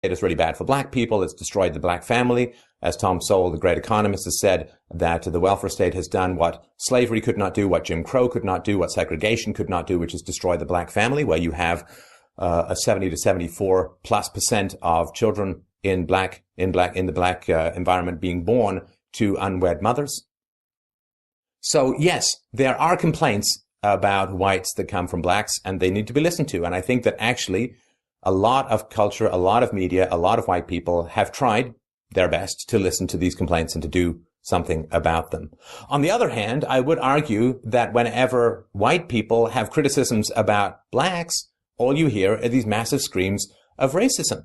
is really bad for black people. It's destroyed the black family. As Tom Sowell, the great economist, has said, that the welfare state has done what slavery could not do, what Jim Crow could not do, what segregation could not do, which is destroy the black family, where you have a 70 to 74+% of children in the black environment being born to unwed mothers. So yes, there are complaints about whites that come from blacks, and they need to be listened to. And I think that actually a lot of culture, a lot of media, a lot of white people have tried their best to listen to these complaints and to do something about them. On the other hand, I would argue that whenever white people have criticisms about blacks, all you hear are these massive screams of racism.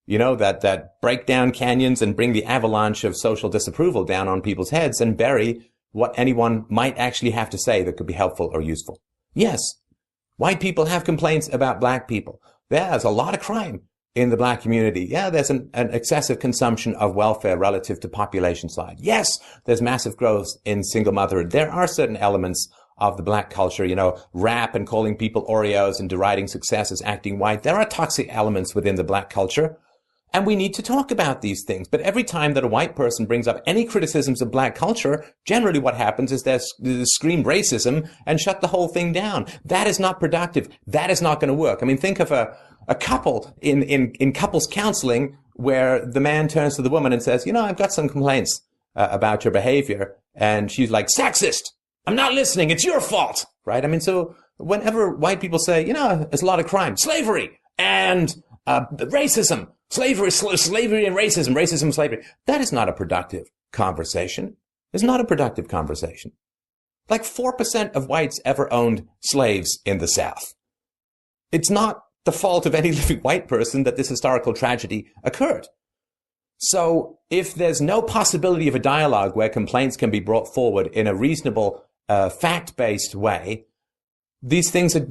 You know, that break down canyons and bring the avalanche of social disapproval down on people's heads and bury what anyone might actually have to say that could be helpful or useful. Yes, white people have complaints about black people. There's a lot of crime in the black community. Yeah, there's an excessive consumption of welfare relative to population size. Yes, there's massive growth in single motherhood. There are certain elements of the black culture, you know, rap and calling people Oreos and deriding success as acting white. There are toxic elements within the black culture. And we need to talk about these things. But every time that a white person brings up any criticisms of black culture, generally what happens is they scream racism and shut the whole thing down. That is not productive. That is not going to work. I mean, think of a couple in couples counseling where the man turns to the woman and says, you know, I've got some complaints about your behavior. And she's like, sexist. I'm not listening. It's your fault. Right? I mean, so whenever white people say, you know, there's a lot of crime, slavery and racism, slavery and racism, slavery. That is not a productive conversation. It's not a productive conversation. Like 4% of whites ever owned slaves in the South. It's not the fault of any living white person that this historical tragedy occurred. So if there's no possibility of a dialogue where complaints can be brought forward in a reasonable, fact-based way, these things are,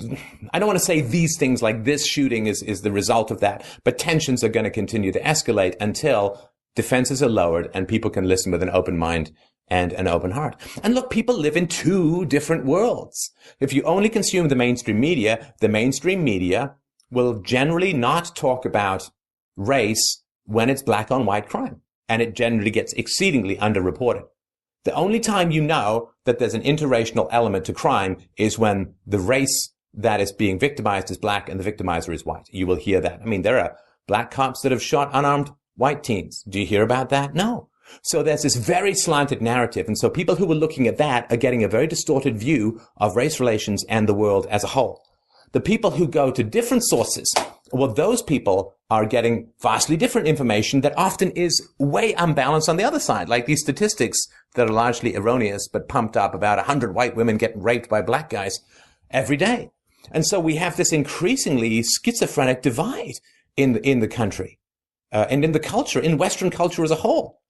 I don't want to say these things like this shooting is the result of that, but tensions are going to continue to escalate until defenses are lowered and people can listen with an open mind and an open heart. And look, people live in two different worlds. If you only consume the mainstream media will generally not talk about race when it's black on white crime. And it generally gets exceedingly underreported. The only time you know that there's an interracial element to crime is when the race that is being victimized is black and the victimizer is white. You will hear that. I mean, there are black cops that have shot unarmed white teens. Do you hear about that? No. So there's this very slanted narrative. And so people who are looking at that are getting a very distorted view of race relations and the world as a whole. The people who go to different sources, well, those people are getting vastly different information that often is way unbalanced on the other side, like these statistics that are largely erroneous but pumped up about 100 white women getting raped by black guys every day. And so we have this increasingly schizophrenic divide in the country and in the culture, in Western culture as a whole,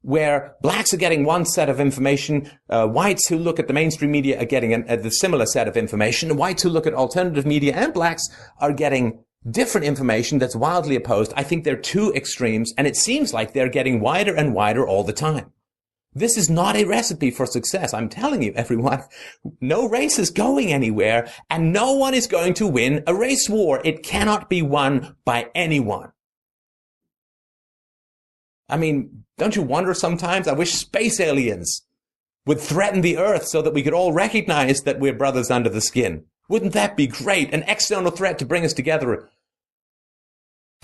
where blacks are getting one set of information, whites who look at the mainstream media are getting the similar set of information, and whites who look at alternative media and blacks are getting different information that's wildly opposed. I think they're two extremes, and it seems like they're getting wider and wider all the time. This is not a recipe for success. I'm telling you, everyone, no race is going anywhere, and no one is going to win a race war. It cannot be won by anyone. I mean, don't you wonder sometimes? I wish space aliens would threaten the Earth so that we could all recognize that we're brothers under the skin. Wouldn't that be great? An external threat to bring us together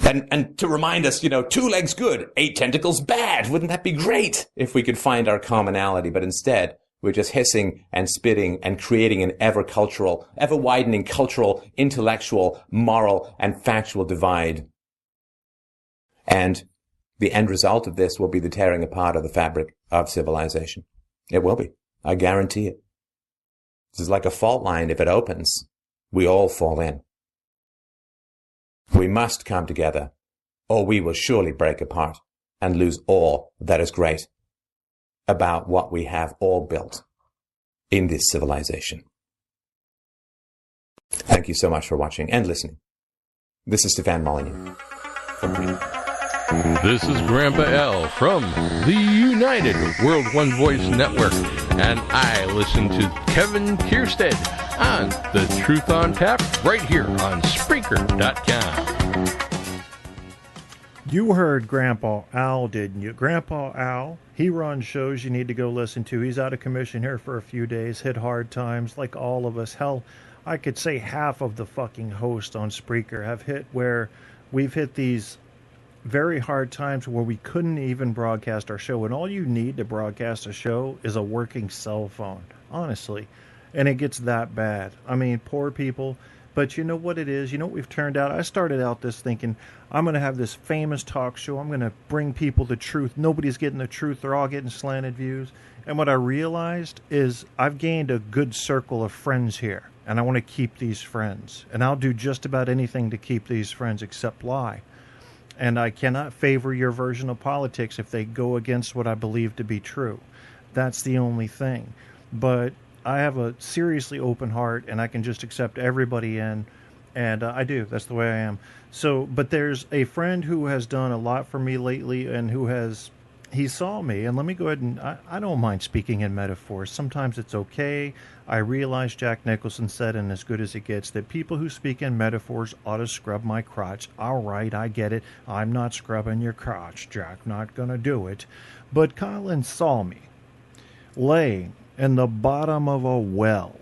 and to remind us, you know, 2 legs good, 8 tentacles bad. Wouldn't that be great if we could find our commonality? But instead, we're just hissing and spitting and creating an ever widening cultural, intellectual, moral, and factual divide. And the end result of this will be the tearing apart of the fabric of civilization. It will be. I guarantee it. This is like a fault line. If it opens, we all fall in. We must come together, or we will surely break apart and lose all that is great about what we have all built in this civilization. Thank you so much for watching and listening. This is Stefan Molyneux from Green. This is Grandpa L from the United World One Voice Network, and I listen to Kevin Kierstead on The Truth on Tap right here on Spreaker.com. You heard Grandpa Al, didn't you? Grandpa Al, he runs shows you need to go listen to. He's out of commission here for a few days, hit hard times like all of us. Hell, I could say half of the fucking hosts on Spreaker have hit where we've hit these very hard times where we couldn't even broadcast our show. And all you need to broadcast a show is a working cell phone, honestly. And it gets that bad. I mean, poor people. But you know what it is? You know what we've turned out? I started out this thinking, I'm going to have this famous talk show. I'm going to bring people the truth. Nobody's getting the truth. They're all getting slanted views. And what I realized is I've gained a good circle of friends here. And I want to keep these friends. And I'll do just about anything to keep these friends except lie. And I cannot favor your version of politics if they go against what I believe to be true. That's the only thing. But I have a seriously open heart, and I can just accept everybody in, and I do. That's the way I am. So, but there's a friend who has done a lot for me lately, and he saw me, and let me go ahead and, I don't mind speaking in metaphors. Sometimes it's okay. I realize Jack Nicholson said in As Good as It Gets that people who speak in metaphors ought to scrub my crotch. All right, I get it. I'm not scrubbing your crotch, Jack. Not gonna do it. But Colin saw me laying in the bottom of a well.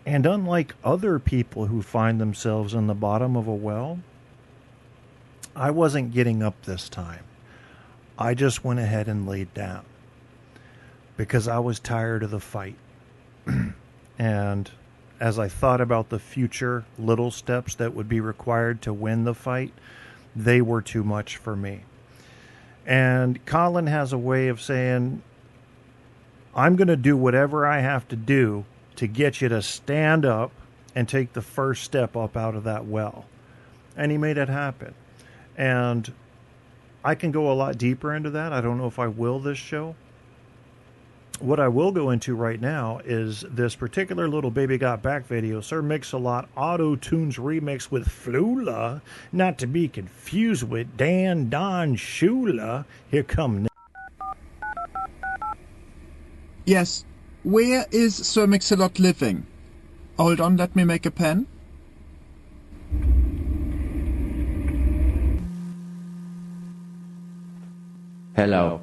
And unlike other people who find themselves in the bottom of a well, I wasn't getting up this time. I just went ahead and laid down because I was tired of the fight. And as I thought about the future little steps that would be required to win the fight, they were too much for me. And Colin has a way of saying, I'm going to do whatever I have to do to get you to stand up and take the first step up out of that well. And he made it happen. And I can go a lot deeper into that. I don't know if I will this show. What I will go into right now is this particular little Baby Got Back video. Sir Mix-a-Lot Auto-Tunes remix with Flula, not to be confused with Dan Don Shula. Here come. Yes. Where is Sir Mix-a-Lot living? Hold on, let me make a pen. Hello.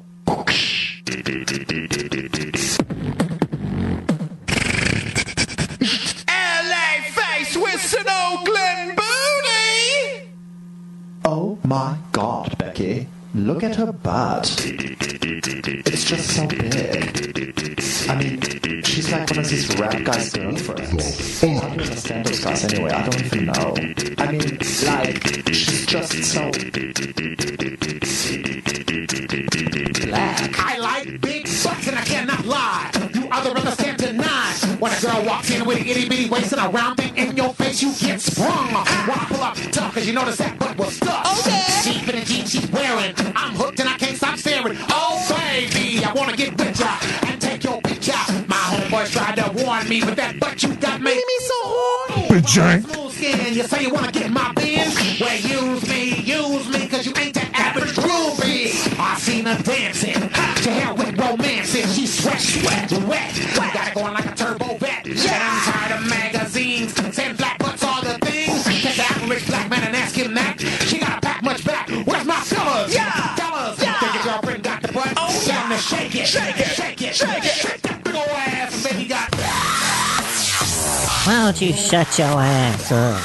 LA face with an Oakland booty! Oh my god, Becky. Look at her butt. It's just so big. I mean, she's like one of these rap guys' girlfriends. How do you understand those guys anyway? I don't even know. I mean, like, she's just so black. I like big butts and I cannot lie. You other brothers can't deny. When a girl walks in with an itty bitty waist and a round thing in your face, you get sprung. When I pull up tough, cause you notice that butt was stuck. Oh yeah. Deep in the jeans she's wearing. I'm hooked and I can't stop staring. Oh baby, I wanna get with ya and take your picture. My homeboys tried to warn me, but that butt you got made me so horny. Smooth skin, you say you wanna get my bin? Well, use me, cause you ain't the average groupie. I seen her dancing, to hell with romancing. She sweat, wet. Got it going like a turbo vet. Yeah. And I'm tired of magazines saying black butts are the thing. Catch the average black man and ask him that. She gotta pack much back. Where's my fellas? Yeah. Fellas, yeah. Think your girlfriend got the butt? Oh, yeah. Time to shake it. Shake that big ol' ass, baby got. Why don't you shut your ass up?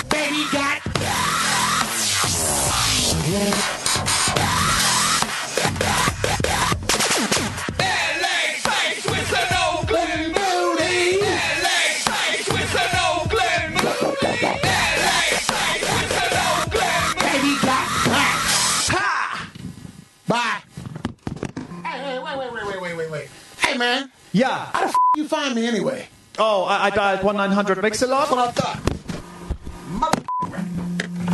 Baby got. LA face with an Oakland booty. LA face with an Oakland booty. LA face with an Oakland booty. Baby got black. Ha! Bye. Hey, wait. Hey, man. Yeah. How the f*** you find me anyway? Oh, I dialed 1-900 Mix-a-Lot. That's what I thought.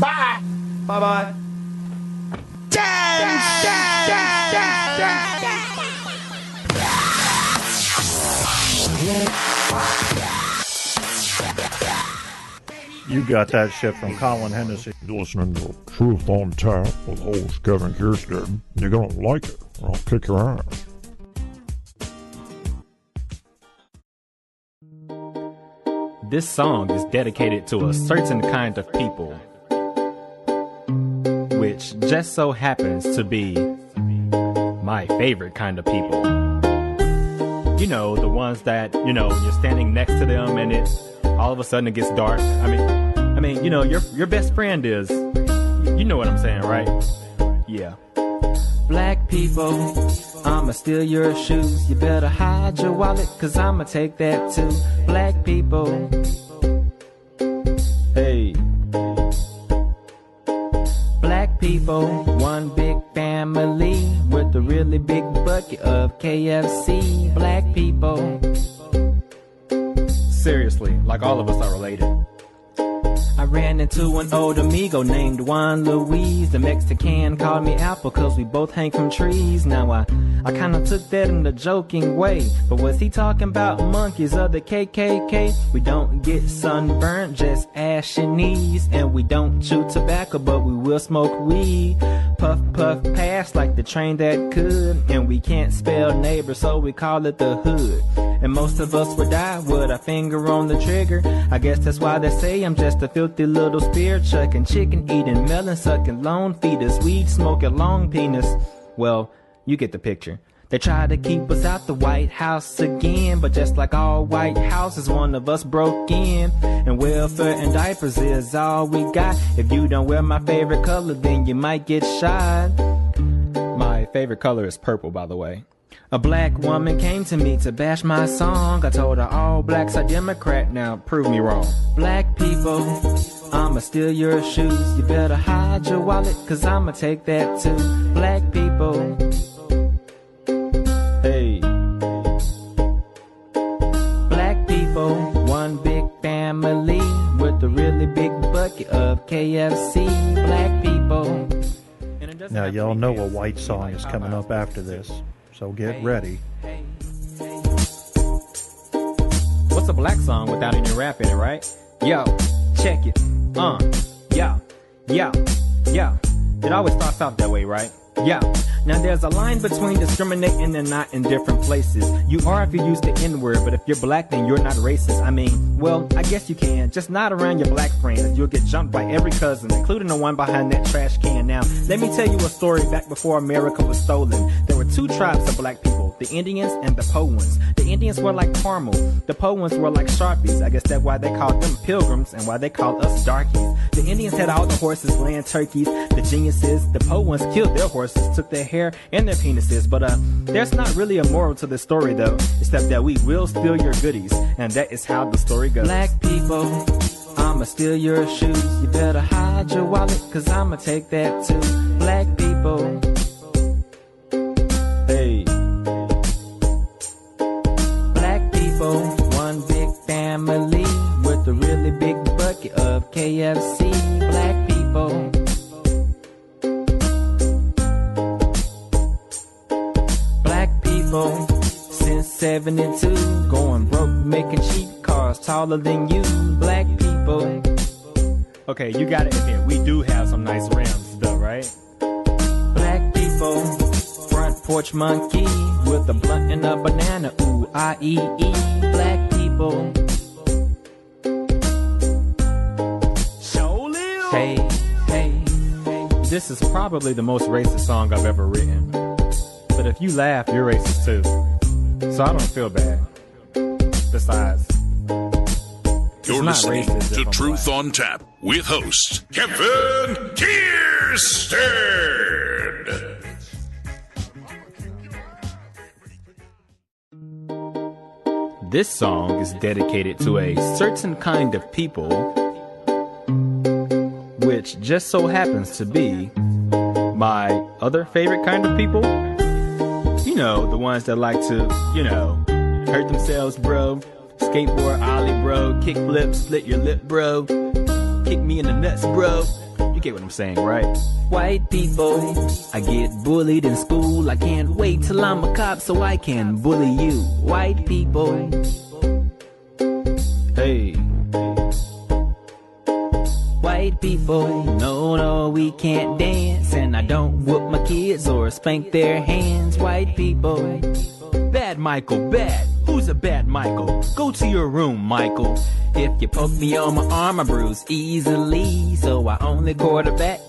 Bye. Bye-bye. You got that shit from Colin Hennessy. You're listening to Truth on Tap with host Kevin Kierstead. You're gonna like it, or I'll kick your ass. This song is dedicated to a certain kind of people. which just so happens to be my favorite kind of people. You know, the ones that, you know, you're standing next to them and it all of a sudden it gets dark. I mean, you know, your best friend is, you know what I'm saying, right? Yeah. Black people, I'ma steal your shoes. You better hide your wallet, cause I'ma take that too. Black people, hey. Black people, one big family with a really big bucket of KFC. Black people, seriously, like all of us are related. I ran into an old amigo named Juan Luis. The Mexican called me Apple cause we both hang from trees. Now I kinda took that in a joking way, but was he talking about monkeys or the KKK? We don't get sunburnt, just ashy knees. And we don't chew tobacco, but we will smoke weed. Puff, puff, pass like the train that could. And we can't spell neighbor, so we call it the hood. And most of us would die with a finger on the trigger. I guess that's why they say I'm just a filthy little spear chucking, chicken eating, melon sucking, lone feeders, weed smoking, long penis. Well, you get the picture. They try to keep us out the White House again, but just like all White Houses, one of us broke in. And welfare and diapers is all we got. If you don't wear my favorite color, then you might get shot. My favorite color is purple, by the way. A black woman came to me to bash my song. I told her all blacks are Democrat, now prove me wrong. Black people, I'ma steal your shoes. You better hide your wallet, cause I'ma take that too. Black people, hey. Black people, one big family with a really big bucket of KFC. Black people. Now y'all know a white song is coming up after this, so get ready. What's a black song without any rap in it, right? Yo, check it. Yo. It always starts out that way, right? Yeah. Now there's a line between discriminating and not in different places. You are if you use the N-word, but if you're black then you're not racist. I mean, well, I guess you can. Just not around your black friends. You'll get jumped by every cousin, including the one behind that trash can. Now, let me tell you a story back before America was stolen. There were two tribes of black people, the Indians and the Powans. The Indians were like caramel. The Powans were like Sharpies. I guess that's why they called them pilgrims and why they called us darkies. The Indians had all the horses, land turkeys, the geniuses. The Powans killed their horses, took their hair and their penises. But there's not really a moral to this story though, except that we will steal your goodies, and that is how the story goes. Black people, I'ma steal your shoes. You better hide your wallet, cause I'ma take that too. Black people, hey. Black people, one big family with a really big bucket of KFC. Black people, since 72, going broke, making cheap cars taller than you. Black people. Okay, you gotta admit, we do have some nice rims though, right? Black people, front porch monkey with a blunt and a banana. Ooh, I-E-E. Black people. Hey, this is probably the most racist song I've ever written. But if you laugh, you're racist too. So I don't feel bad. Besides, you're listening to Truth on Tap with host Kevin Kierstead. This song is dedicated to a certain kind of people, which just so happens to be my other favorite kind of people. You know, the ones that like to, you know, hurt themselves, bro. Skateboard ollie, bro. Kick flip, split your lip, bro. Kick me in the nuts, bro. You get what I'm saying, right? White people, I get bullied in school. I can't wait till I'm a cop so I can bully you. White people, hey. White people, no, we can't dance. And I don't whoop my kids or spank their hands. White people, bad Michael, bad. Who's a bad Michael? Go to your room, Michael. If you poke me on my arm, I bruise easily. So I only quarterback